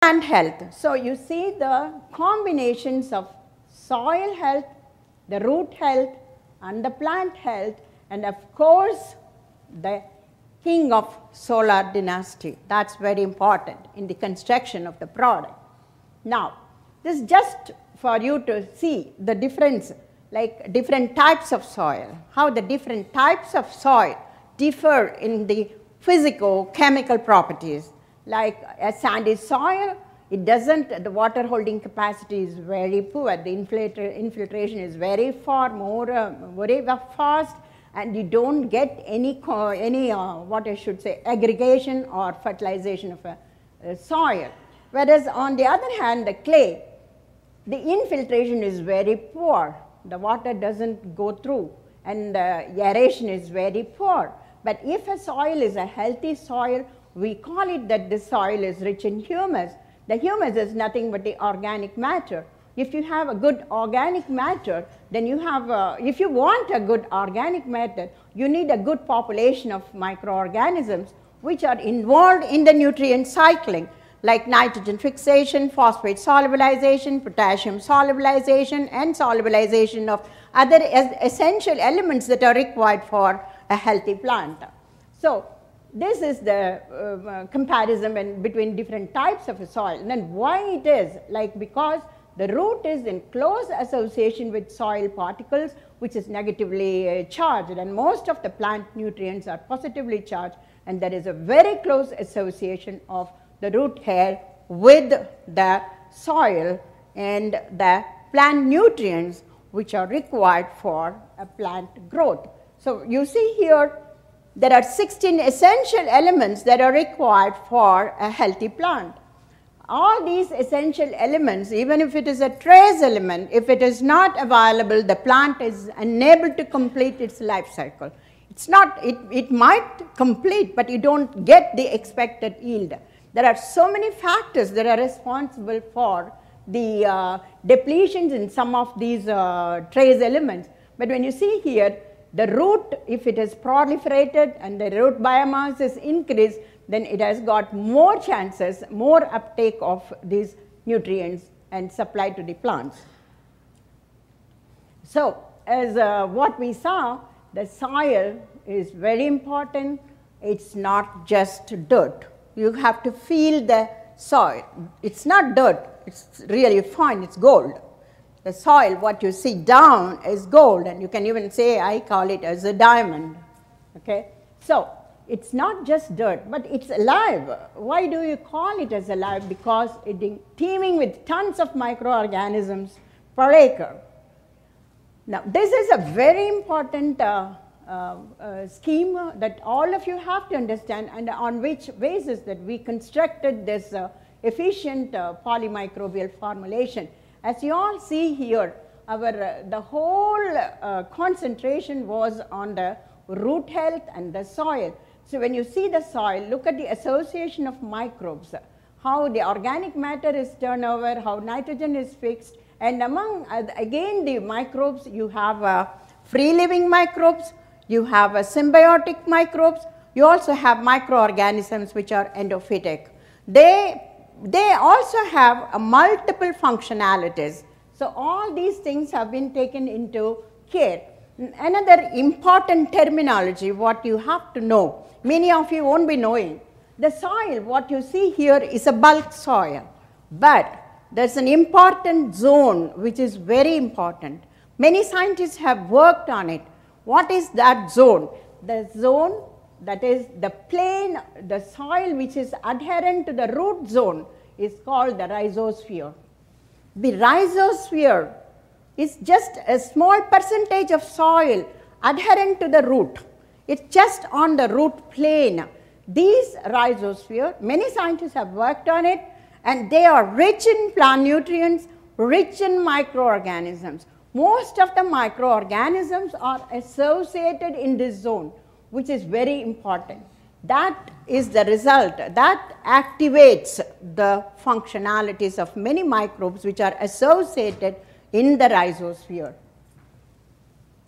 plant health. So you see the combinations of soil health, the root health, and the plant health, and of course the king of solar dynasty. That's very important in the construction of the product. Now, this is just for you to see the difference, like different types of soil, how the different types of soil differ in the physico-chemical properties. Like a sandy soil, it doesn't, the water holding capacity is very poor, the infiltration is very far more, very fast, and you don't get any what I should say, aggregation or fertilization of a soil. Whereas on the other hand, the clay, the infiltration is very poor, the water doesn't go through, and the aeration is very poor. But if a soil is a healthy soil, we call it that this soil is rich in humus. The humus is nothing but the organic matter. If you have a good organic matter, then you have, if you want a good organic matter, you need a good population of microorganisms which are involved in the nutrient cycling, like nitrogen fixation, phosphate solubilization, potassium solubilization, and solubilization of other essential elements that are required for a healthy plant. So this is the comparison between different types of a soil. And then why it is, like because the root is in close association with soil particles, which is negatively charged, and most of the plant nutrients are positively charged, and there is a very close association of the root hair with the soil and the plant nutrients which are required for a plant growth. So you see here, there are 16 essential elements that are required for a healthy plant. All these essential elements, even if it is a trace element, if it is not available, the plant is unable to complete its life cycle. It's not, it might complete, but you don't get the expected yield. There are so many factors that are responsible for the depletions in some of these trace elements. But when you see here, the root, if it is proliferated and the root biomass is increased, then it has got more chances, more uptake of these nutrients and supply to the plants. So, as what we saw, the soil is very important. It's not just dirt. You have to feel the soil. It's not dirt. It's really fine. It's gold. The soil, what you see down, is gold, and you can even say, I call it as a diamond. Okay? So, it's not just dirt, but it's alive. Why do you call it as alive? Because it is teeming with tons of microorganisms per acre. Now, this is a very important scheme that all of you have to understand, and on which basis that we constructed this efficient polymicrobial formulation. As you all see here, the whole concentration was on the root health and the soil. So when you see the soil, look at the association of microbes, how the organic matter is turned over, how nitrogen is fixed, and among again the microbes, you have free living microbes, you have symbiotic microbes, you also have microorganisms which are endophytic. They also have multiple functionalities. So all these things have been taken into care. Another important terminology, what you have to know, many of you won't be knowing, the soil, what you see here is a bulk soil, but there's an important zone which is very important. Many scientists have worked on it. What is that zone? The zone that is the plane, the soil which is adherent to the root zone is called the rhizosphere. The rhizosphere is just a small percentage of soil adherent to the root. It's just on the root plane. These rhizosphere, many scientists have worked on it, and they are rich in plant nutrients, rich in microorganisms. Most of the microorganisms are associated in this zone, which is very important. That is the result. That activates the functionalities of many microbes which are associated in the rhizosphere.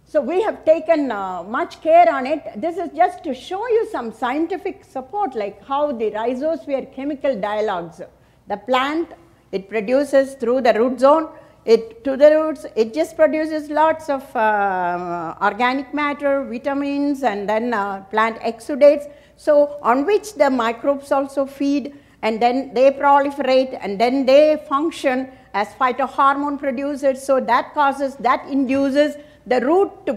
So we have taken much care on it. This is just to show you some scientific support, like how the rhizosphere chemical dialogues. The plant, it produces through the root zone, to the roots, it just produces lots of organic matter, vitamins, and then plant exudates, so on which the microbes also feed, and then they proliferate, and then they function as phytohormone producers, so that induces the root to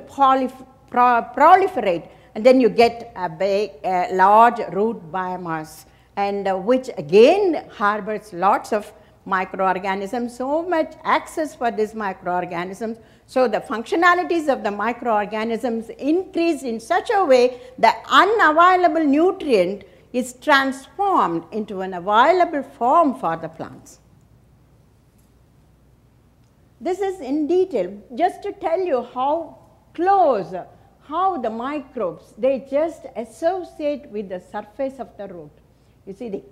proliferate, and then you get a large root biomass, and which again harbors lots of microorganisms, so much access for these microorganisms. So the functionalities of the microorganisms increase in such a way that unavailable nutrient is transformed into an available form for the plants. This is in detail, just to tell you how close, how the microbes, they just associate with the surface of the root. You see the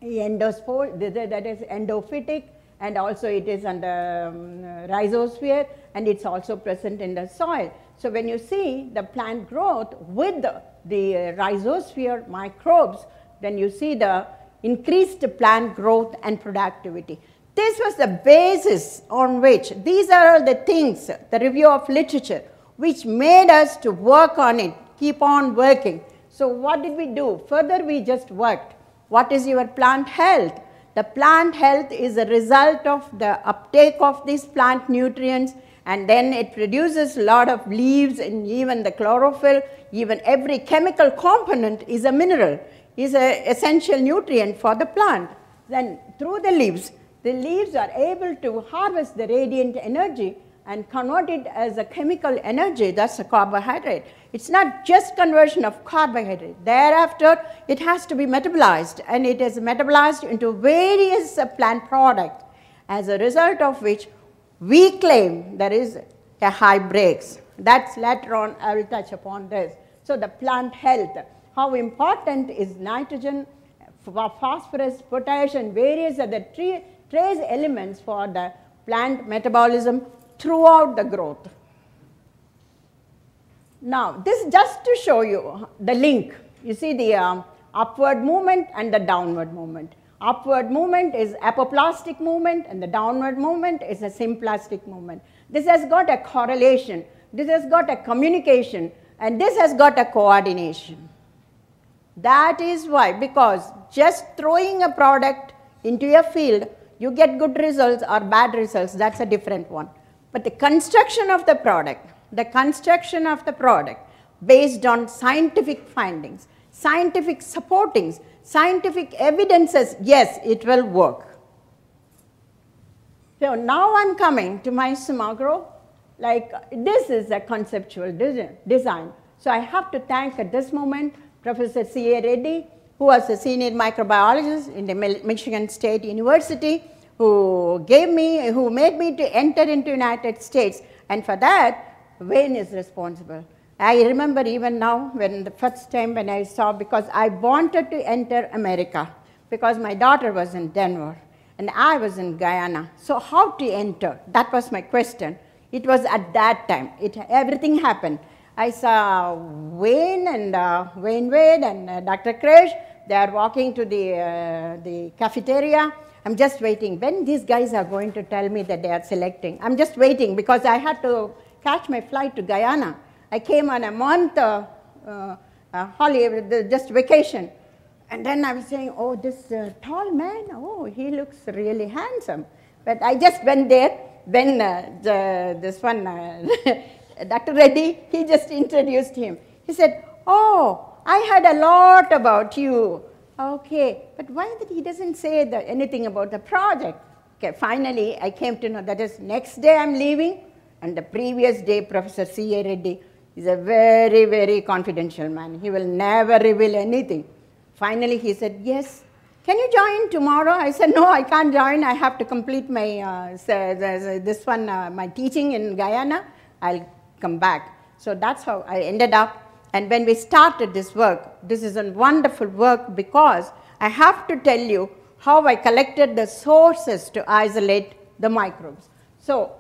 endospore, that is endophytic, and also it is on the rhizosphere, and it's also present in the soil. So when you see the plant growth with the rhizosphere microbes, then you see the increased plant growth and productivity. This was the basis on which, these are all the things, the review of literature, which made us to work on it, keep on working. So what did we do? Further we just worked. What is your plant health? The plant health is a result of the uptake of these plant nutrients, and then it produces a lot of leaves and even the chlorophyll, even every chemical component is a mineral, is an essential nutrient for the plant. Then through the leaves are able to harvest the radiant energy and convert it as a chemical energy, that's a carbohydrate. It's not just conversion of carbohydrate. Thereafter, it has to be metabolized, and it is metabolized into various plant products, as a result of which we claim there is a high breaks. That's later on, I will touch upon this. So the plant health, how important is nitrogen, phosphorus, potassium, various other trace elements for the plant metabolism throughout the growth. Now, this is just to show you the link. You see the upward movement and the downward movement. Upward movement is apoplastic movement, and the downward movement is a symplastic movement. This has got a correlation, this has got a communication, and this has got a coordination. That is why, because just throwing a product into a field, you get good results or bad results, that's a different one. But the construction of the product based on scientific findings, scientific supportings, scientific evidences, yes, it will work. So now I'm coming to my Sumagrow. Like, this is a conceptual design. So I have to thank at this moment Professor C.A. Reddy, who was a senior microbiologist in the Michigan State University, who made me to enter into United States, and for that, Wayne is responsible. I remember even now when the first time when I saw, because I wanted to enter America, because my daughter was in Denver, and I was in Guyana. So how to enter? That was my question. It was at that time. Everything happened. I saw Wayne and Wayne Wade and Dr. Krish. They are walking to the cafeteria. I'm just waiting. When these guys are going to tell me that they are selecting? I'm just waiting because I had to catch my flight to Guyana. I came on a month holiday, just vacation. And then I was saying, oh, this tall man, oh, he looks really handsome. But I just went there. When this one, Dr. Reddy, he just introduced him. He said, oh, I heard a lot about you. Okay, but why that he doesn't say anything about the project? Okay, finally, I came to know that is next day I'm leaving, and the previous day, Professor C.A. Reddy is a very, very confidential man. He will never reveal anything. Finally, he said, yes. Can you join tomorrow? I said, no, I can't join. I have to complete my my teaching in Guyana. I'll come back. So that's how I ended up. And when we started this work, this is a wonderful work because I have to tell you how I collected the sources to isolate the microbes. So